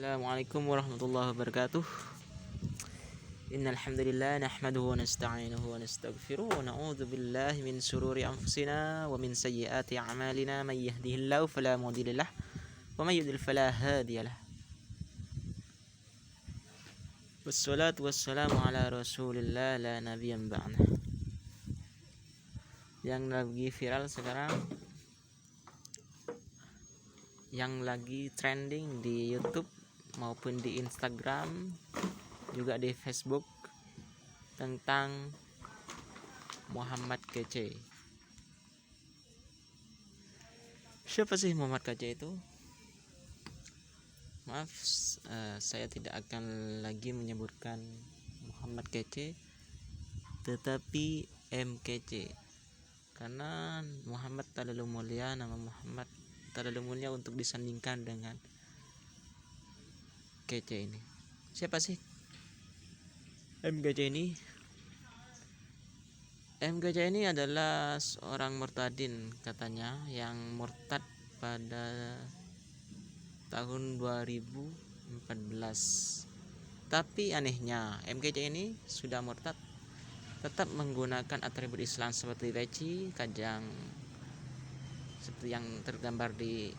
Assalamualaikum warahmatullahi wabarakatuh. Innal hamdalillah nahmaduhu wa nasta'inuhu wa nastaghfiruh wa na'udzu billahi min shururi anfusina wa min sayyiati a'malina may yahdihillahu fala mudhillalah wa may yudlil fala hadiyalah. Wassalatu wassalamu ala Rasulillah la nabiyyan ba'dah. Yang lagi viral sekarang, yang lagi trending di YouTube maupun di Instagram, juga di Facebook, tentang Muhammad Kece. Siapa sih Muhammad Kece itu? Maaf, saya tidak akan lagi menyebutkan Muhammad Kece, tetapi MKC, karena Muhammad terlalu mulia, nama Muhammad terlalu mulia untuk disandingkan dengan Kece ini. Siapa sih MKC ini? MKC ini adalah seorang murtadin katanya, yang murtad pada tahun 2014. Tapi anehnya MKC ini sudah murtad tetap menggunakan atribut Islam seperti peci, kajang seperti yang tergambar di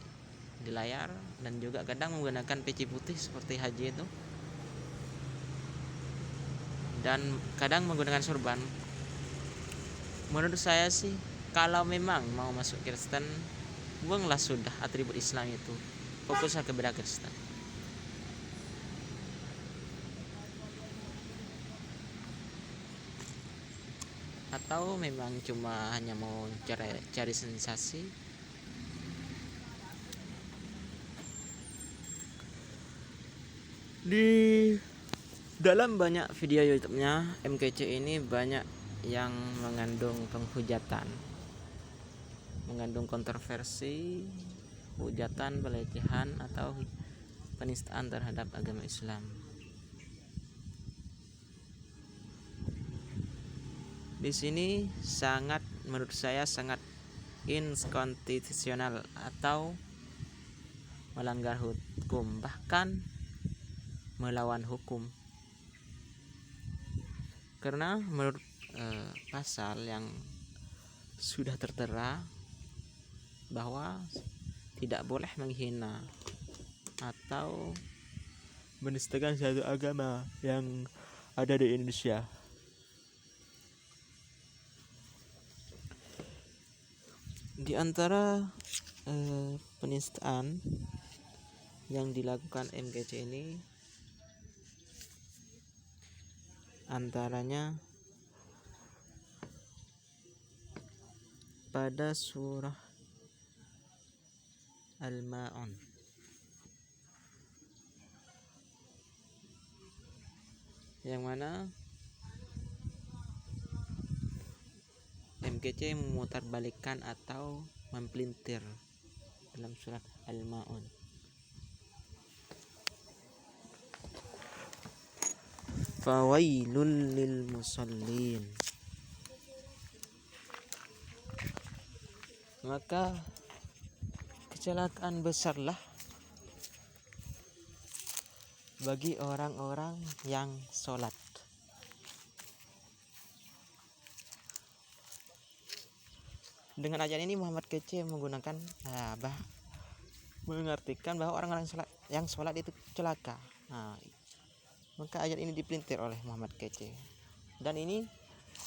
layar, dan juga kadang menggunakan peci putih seperti haji itu, dan kadang menggunakan sorban. Menurut saya sih, kalau memang mau masuk Kristen, buanglah sudah atribut Islam itu, fokuslah kepada Kristen. Atau memang cuma hanya mau cari sensasi? Di dalam banyak video YouTube-nya, MKC ini banyak yang mengandung penghujatan, mengandung kontroversi, hujatan, pelecehan, atau penistaan terhadap agama Islam. Di sini menurut saya sangat inkonstitusional atau melanggar hukum, bahkan melawan hukum. Karena menurut pasal yang sudah tertera bahwa tidak boleh menghina atau menistakan satu agama yang ada di Indonesia. Di antara penistaan yang dilakukan MKC ini, antaranya pada surah Al-Ma'un, yang mana MKC memutarbalikkan atau mempelintir dalam surat Al-Ma'un. Fawailul lil musallin. Maka kecelakaan besarlah bagi orang-orang yang sholat. Dengan ayat ini Muhammad Kece mengartikan bahwa orang-orang yang sholat itu celaka. Maka ayat ini dipelintir oleh Muhammad Kece, dan ini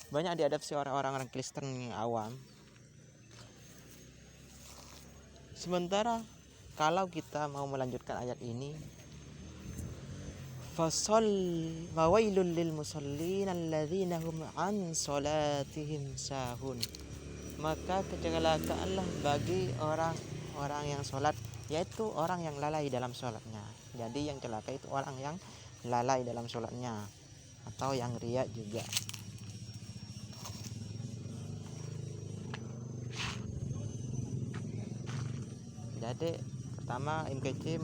banyak diadopsi oleh orang-orang Kristen yang awam. Sementara kalau kita mau melanjutkan ayat ini, fawailul lil musallin alladzina hum an salatihim sahun. Maka kecelakaanlah bagi orang-orang yang sholat, yaitu orang yang lalai dalam sholatnya. Jadi yang celaka itu orang yang lalai dalam sholatnya, atau yang riya juga. Jadi pertama MKC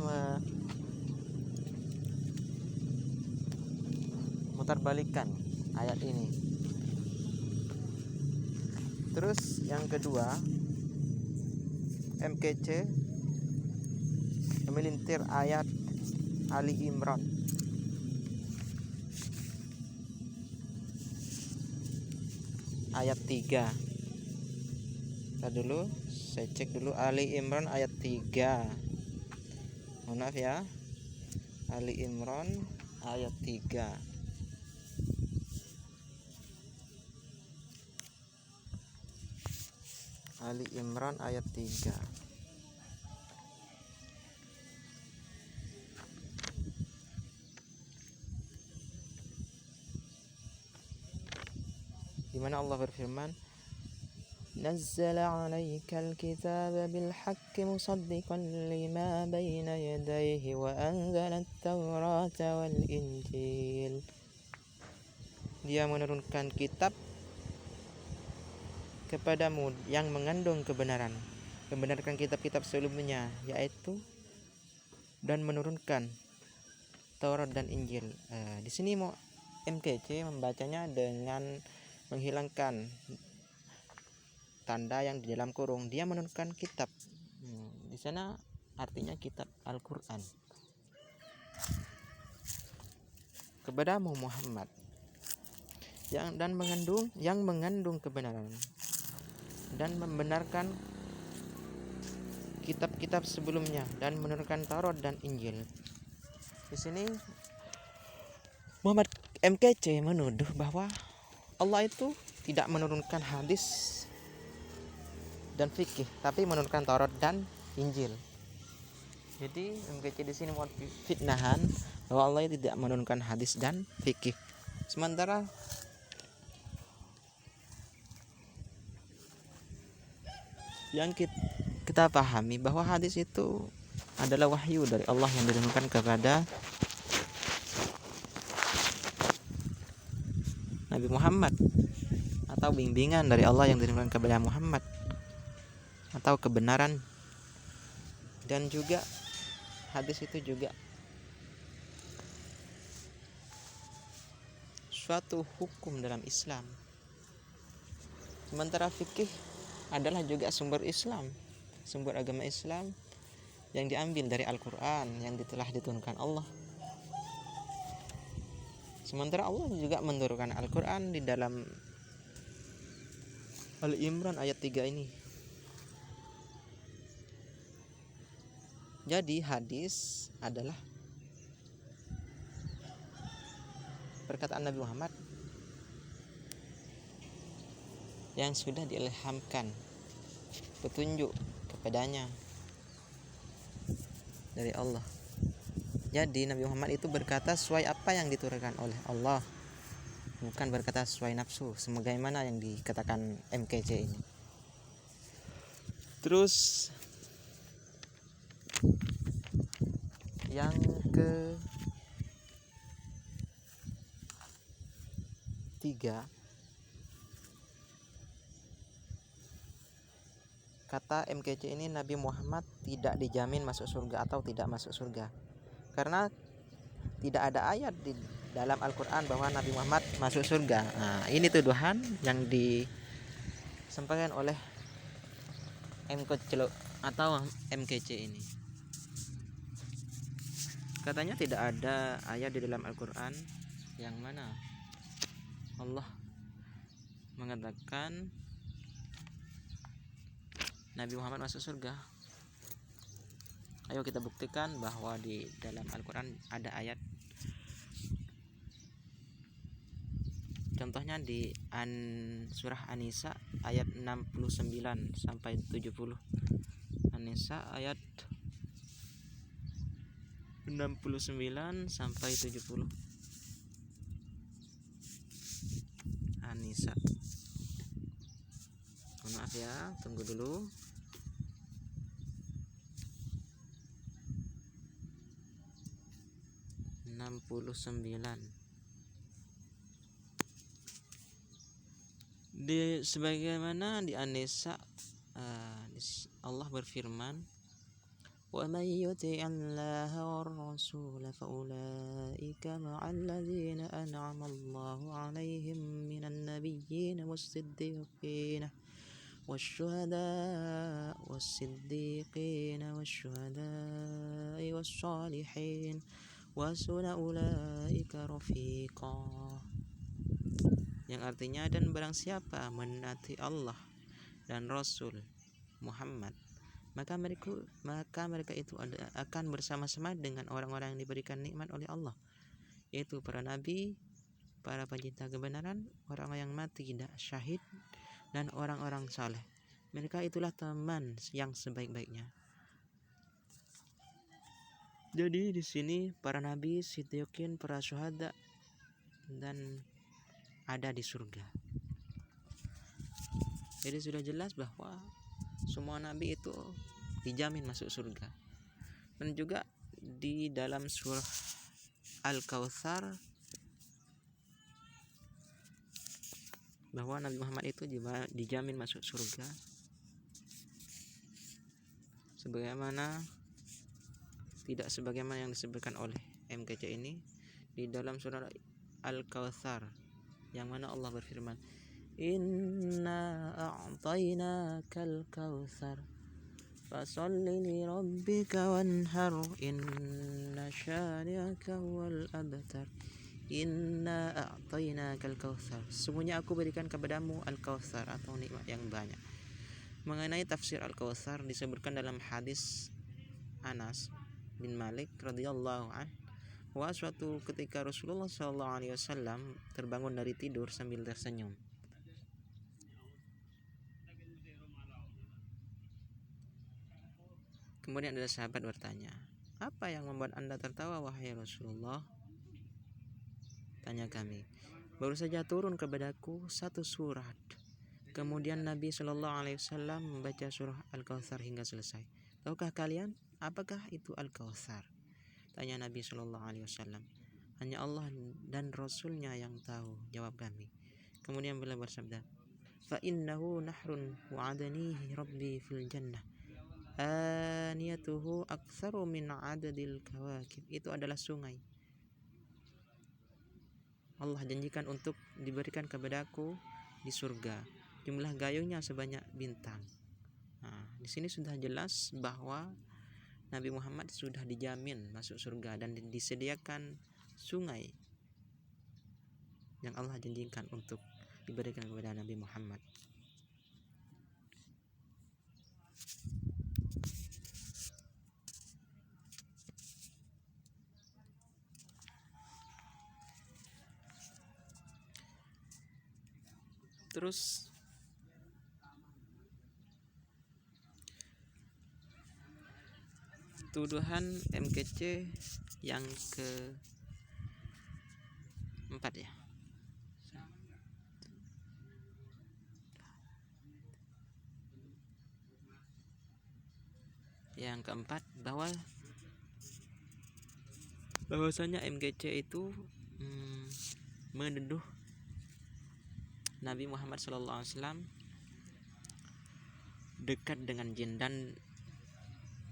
memutarbalikkan ayat ini. Terus yang kedua, MKC memelintir ayat Ali Imran ayat 3. Kita dulu, saya cek dulu Ali Imran ayat 3. Maaf ya. Ali Imran ayat 3. Ali Imran ayat 3. Di mana Allah berfirman, Nazzala 'alaikal kitaba bil haqqi musaddiqan lima baina yadayhi wa anzala at-taurata wal injil. Dia menurunkan kitab kepadamu yang mengandung kebenaran, membenarkan kitab-kitab sebelumnya, yaitu dan menurunkan Taurat dan Injil. Di sini mau MKC membacanya dengan menghilangkan tanda yang di dalam kurung. Dia menurunkan kitab. Di sana artinya kitab Al-Qur'an kepadamu Muhammad yang mengandung kebenaran dan membenarkan kitab-kitab sebelumnya dan menurunkan Taurat dan Injil. Di sini Muhammad MKC menuduh bahwa Allah itu tidak menurunkan hadis dan fikih, tapi menurunkan Taurat dan Injil. Jadi MKC di sini mau fitnahan bahwa Allah tidak menurunkan hadis dan fikih. Sementara yang kita pahami bahwa hadis itu adalah wahyu dari Allah yang diturunkan kepada Nabi Muhammad, atau bimbingan dari Allah yang diturunkan kepada Muhammad, atau kebenaran. Dan juga hadis itu juga suatu hukum dalam Islam. Sementara fikih adalah juga sumber Islam, sumber agama Islam yang diambil dari Al-Quran yang telah diturunkan Allah. Sementara Allah juga menurunkan Al-Quran di dalam Al-Imran ayat 3 ini. Jadi hadis adalah perkataan Nabi Muhammad yang sudah diilhamkan petunjuk kepadanya dari Allah. Jadi Nabi Muhammad itu berkata sesuai apa yang diturunkan oleh Allah, bukan berkata sesuai nafsu sebagaimana yang dikatakan MKC ini. Terus yang ketiga, kata MKC ini Nabi Muhammad tidak dijamin masuk surga atau tidak masuk surga, karena tidak ada ayat di dalam Al-Quran bahwa Nabi Muhammad masuk surga. Ini tuduhan yang disampaikan oleh MKC atau MKC ini. Katanya tidak ada ayat di dalam Al-Quran yang mana Allah mengatakan Nabi Muhammad masuk surga. Ayo kita buktikan bahwa di dalam Al-Quran ada ayat. Contohnya di surah An-Nisa ayat 69 sampai 70. An-Nisa ayat 69 sampai 70. An-Nisa. Maaf ya, tunggu dulu. Sebagaimana di An-Nisa, Allah berfirman, wa may yuti'illaha war-rasul fa ulaika ma'al ladzina an'ama Allahu 'alaihim minan nabiyyin was-siddiqin wasyuhada'i was-siddiqin wasyuhada'i was-shalihin wasuna ulaika rafiqa, yang artinya dan barang siapa menaati Allah dan Rasul Muhammad, maka mereka itu akan bersama-sama dengan orang-orang yang diberikan nikmat oleh Allah, yaitu para nabi, para pencinta kebenaran, orang yang mati tidak syahid, dan orang-orang saleh. Mereka itulah teman yang sebaik-baiknya. Jadi di sini para nabi, siddiqin, para syuhada, dan ada di surga. Jadi sudah jelas bahwa semua nabi itu dijamin masuk surga. Dan juga di dalam surah Al-Kautsar bahwa Nabi Muhammad itu dijamin masuk surga, tidak sebagaimana yang disebutkan oleh MKC ini di dalam surah Al-Kautsar, yang mana Allah berfirman, Inna a'tainakal kautsar fasalli li rabbika wanhar inna syani'aka wal abtar. Inna a'tainakal kautsar, sesungguhnya aku berikan kepadamu al-kautsar atau nikmat yang banyak. Mengenai tafsir al-kautsar disebutkan dalam hadis Anas bin Malik radhiyallahu an, bahwa suatu ketika Rasulullah SAW terbangun dari tidur sambil tersenyum. Kemudian ada sahabat bertanya, apa yang membuat Anda tertawa wahai Rasulullah? Tanya kami, baru saja turun kepadaku satu surat. Kemudian Nabi SAW membaca surah Al-Kautsar hingga selesai. Tahukah kalian apakah itu Al-Kautsar? Tanya Nabi SAW. Hanya Allah dan Rasulnya yang tahu, jawab kami. Kemudian beliau bersabda, fa innahu nahrun wa'adanihi rabbi fil jannah aniyatuhu aktsaru min adadil kawakib. Itu adalah sungai, Allah janjikan untuk diberikan kepadaku di surga, jumlah gayungnya sebanyak bintang. Nah, di sini sudah jelas bahwa Nabi Muhammad sudah dijamin masuk surga dan disediakan sungai yang Allah janjikan untuk diberikan kepada Nabi Muhammad. Terus tuduhan MKC yang keempat ya. Yang keempat, bahwasanya MKC itu menuduh Nabi Muhammad SAW dekat dengan jin dan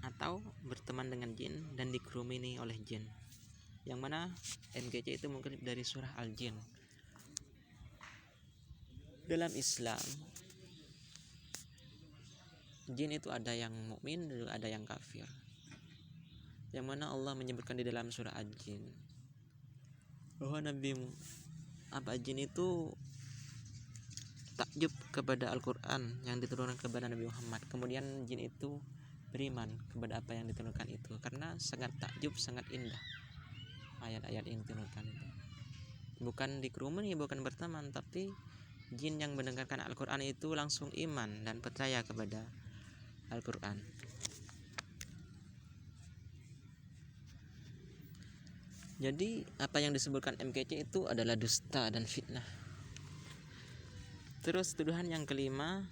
atau berteman dengan jin dan dikerumuni oleh jin, yang mana MKC itu mengutip dari surah Al-Jin. Dalam Islam, jin itu ada yang mukmin dan ada yang kafir, yang mana Allah menyebutkan di dalam surah Al-Jin bahwa jin itu takjub kepada Al-Quran yang diturunkan kepada Nabi Muhammad. Kemudian jin itu beriman kepada apa yang diturunkan itu karena sangat takjub, sangat indah ayat-ayat yang diturunkan itu. Bukan dikerumuni, bukan berteman, tapi jin yang mendengarkan Al-Quran itu langsung iman dan percaya kepada Al-Quran. Jadi apa yang disebutkan MKC itu adalah dusta dan fitnah. Terus tuduhan yang kelima,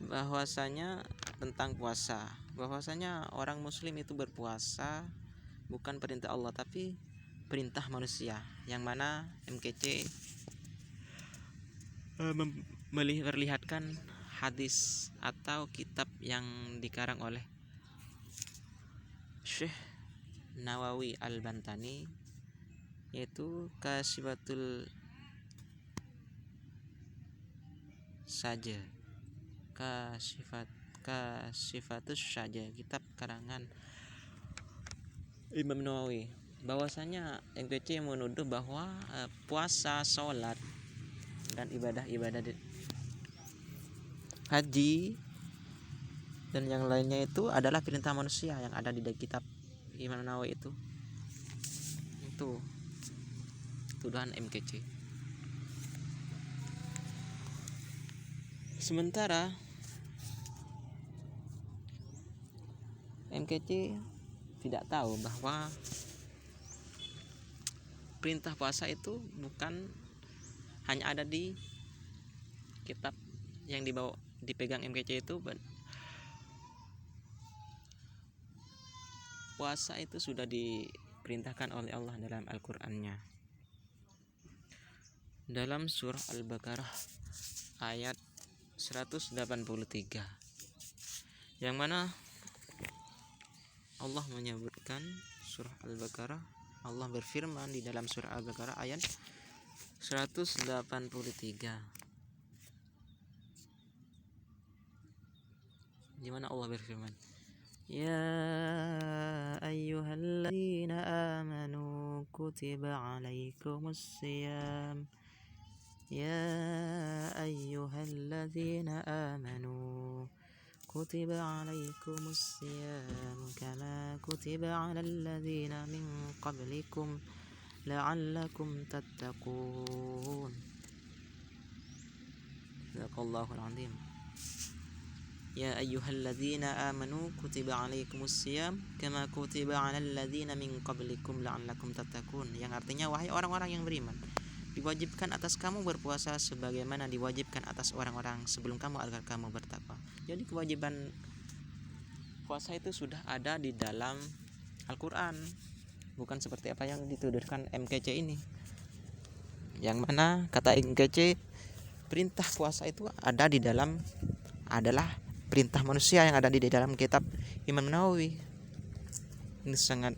bahwasanya tentang puasa, bahwasanya orang muslim itu berpuasa bukan perintah Allah tapi perintah manusia, yang mana MKC memperlihatkan hadis atau kitab yang dikarang oleh Syekh Nawawi Al-Bantani, yaitu Kasyifatus Saja, kitab karangan Imam Nawawi bahwasanya MKC menuduh bahwa puasa, sholat dan ibadah-ibadah haji dan yang lainnya itu adalah perintah manusia yang ada di kitab Imam Nawawi itu tuduhan MKC. Sementara MKC tidak tahu bahwa perintah puasa itu bukan hanya ada di kitab yang dipegang MKC itu. Puasa itu sudah diperintahkan oleh Allah dalam Al-Qur'annya. Dalam surah Al-Baqarah ayat 183, yang mana Allah menyebutkan surah Al-Baqarah, Allah berfirman di dalam surah Al-Baqarah ayat 183, di mana Allah berfirman, Ya ayyuhalladzina amanu kutiba alaikumusiyam. Ya ayyuhalladzina amanu kutiba alaikumusiyam kama kutiba alal ladzina min qablikum la'allakum tattaqun. Sadaqallahul azim. Ya ayyuhalladzina amanu kutiba alaikumusiyam kama kutiba alal ladzina min qablikum la'allakum tattaqun, yang artinya wahai orang-orang yang beriman, diwajibkan atas kamu berpuasa sebagaimana diwajibkan atas orang-orang sebelum kamu agar kamu bertakwa. Jadi kewajiban puasa itu sudah ada di dalam Al-Qur'an, bukan seperti apa yang dituduhkan MKC ini. Yang mana kata MKC perintah puasa itu adalah perintah manusia yang ada di dalam kitab Imam Nawawi. Ini sangat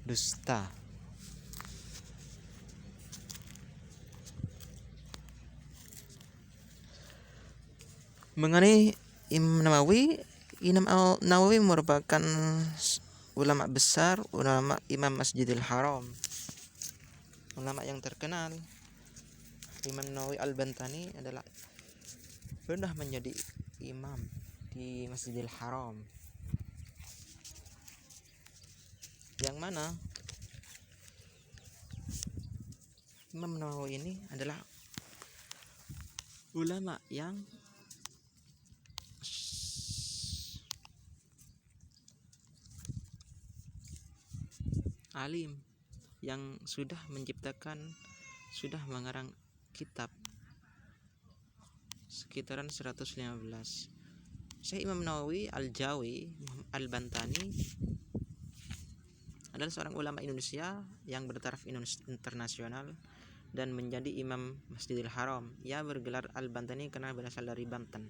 dusta. Mengenai Imam Nawawi merupakan ulama besar, ulama Imam Masjidil Haram, ulama yang terkenal. Imam Nawawi Al-Bantani adalah pernah menjadi imam di Masjidil Haram, yang mana Imam Nawawi ini adalah ulama yang alim, yang sudah mengarang kitab sekitaran 115. Syekh Imam Nawawi Al-Jawi Al-Bantani adalah seorang ulama Indonesia yang bertaraf internasional dan menjadi imam Masjidil Haram. Ia bergelar Al-Bantani karena berasal dari Banten.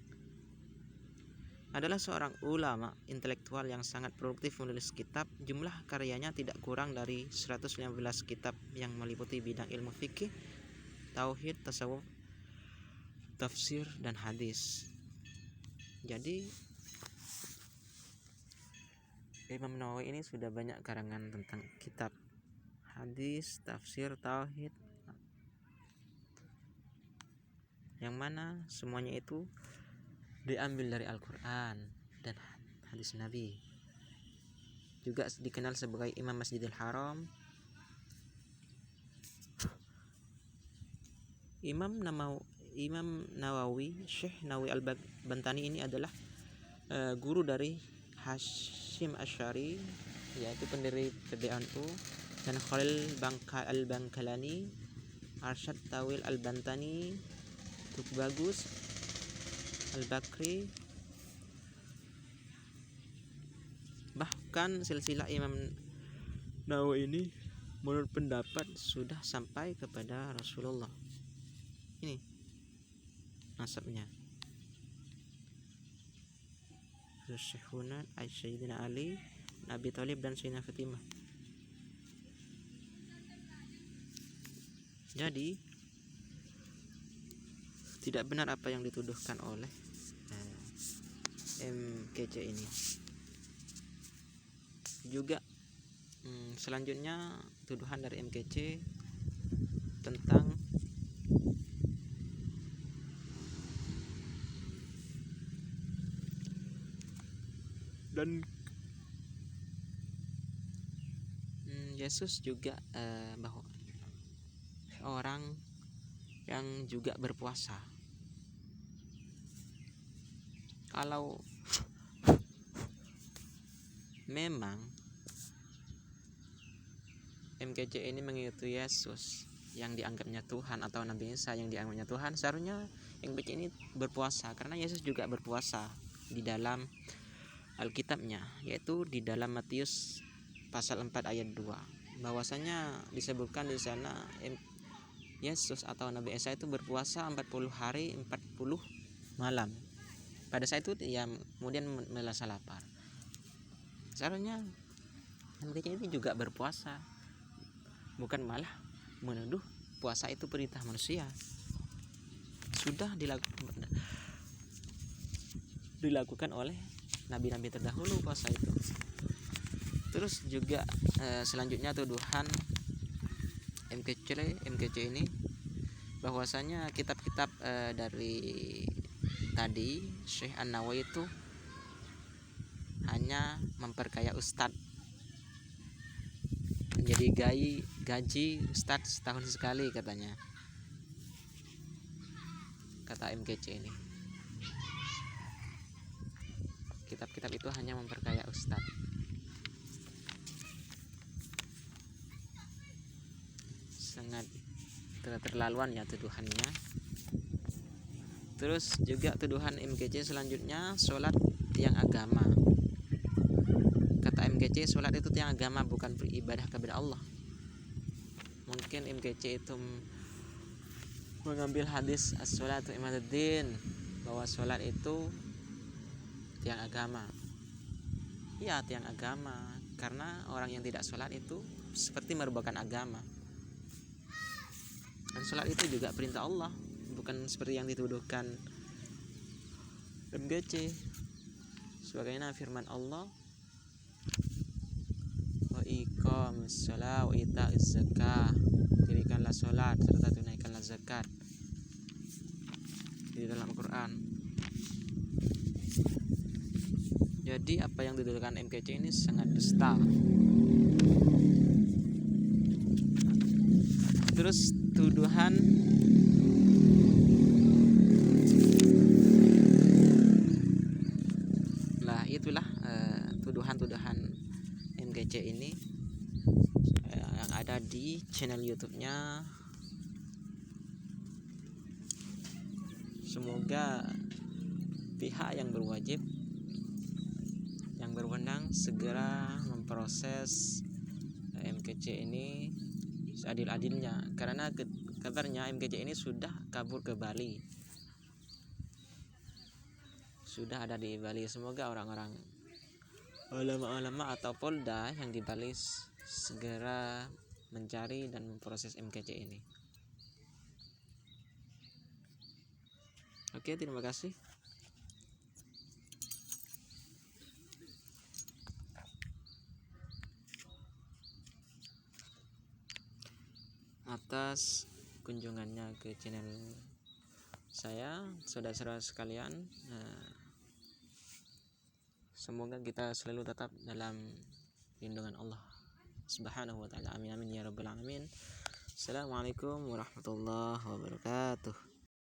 Adalah seorang ulama intelektual yang sangat produktif menulis kitab. Jumlah karyanya tidak kurang dari 115 kitab yang meliputi bidang ilmu fikih, tauhid, tasawuf, tafsir, dan hadis. Jadi Imam Nawawi ini sudah banyak karangan tentang kitab hadis, tafsir, tauhid, yang mana semuanya itu diambil dari Al-Quran dan hadis Nabi. Juga dikenal sebagai Imam Masjidil Haram. Imam Nawawi, Syekh Nawawi Al-Bantani ini adalah guru dari Hashim Asy'ari, yaitu pendiri PBNU, dan Khalil Al-Bankalani, Arsyad Tawil Al-Bantani, Bagus Al-Bakri. Bahkan silsilah Imam Nawawi ini menurut pendapat sudah sampai kepada Rasulullah. Ini nasabnya. Syekhuna Sayyidina Ali, Nabi Thalib, dan Sayyidina Fatimah. Jadi tidak benar apa yang dituduhkan oleh MKC ini. juga selanjutnya tuduhan dari MKC tentang dan Yesus juga bahwa orang yang juga berpuasa. Kalau memang MKC ini mengikuti Yesus yang dianggapnya Tuhan atau Nabi Isa yang dianggapnya Tuhan, seharusnya MKC ini berpuasa, karena Yesus juga berpuasa di dalam Alkitabnya, yaitu di dalam Matius pasal 4 ayat 2. Bahwasanya disebutkan di sana Yesus atau Nabi Isa itu berpuasa 40 hari 40 malam. Pada saat itu dia kemudian merasa lapar. Seharusnya MKC ini juga berpuasa, bukan malah menuduh puasa itu perintah manusia. Sudah dilakukan oleh nabi-nabi terdahulu puasa itu. Terus juga selanjutnya tuduhan MKC ini bahwasanya kitab-kitab dari tadi Syekh An-Nawawi itu hanya memperkaya ustadz, menjadi gaji ustadz setahun sekali katanya, kata MKC ini. Kitab-kitab itu hanya memperkaya ustadz. Sangat terlaluan ya tuduhannya. Terus juga tuduhan MKC selanjutnya sholat tiang agama. Kata MKC sholat itu tiang agama, bukan beribadah kepada Allah. Mungkin MKC itu mengambil hadis as-sholatu imaduddin, bahwa sholat itu tiang agama. Iya, tiang agama, karena orang yang tidak sholat itu seperti merupakan agama. Dan sholat itu juga perintah Allah, bukan seperti yang dituduhkan MKC. Sebagaimana firman Allah, wa iqamis shalah wa ita'iz zakah, dirikanlah sholat serta tunaikanlah zakat, di dalam Al-Quran. Jadi apa yang dituduhkan MKC ini sangat dusta. Terus tuduhan itulah tuduhan-tuduhan MKC ini yang ada di channel YouTube-nya. Semoga pihak yang berwajib, yang berwenang segera memproses MKC ini seadil-adilnya, karena kabarnya MKC ini sudah kabur ke Bali, sudah ada di Bali. Semoga orang-orang ulama-ulama atau Polda yang di Bali segera mencari dan memproses MKC ini. Oke, terima kasih. Atas kunjungannya ke channel saya, saudara-saudara sekalian, semoga kita selalu tetap dalam lindungan Allah Subhanahu wa ta'ala. Amin amin ya rabbal alamin. Assalamualaikum warahmatullahi wabarakatuh.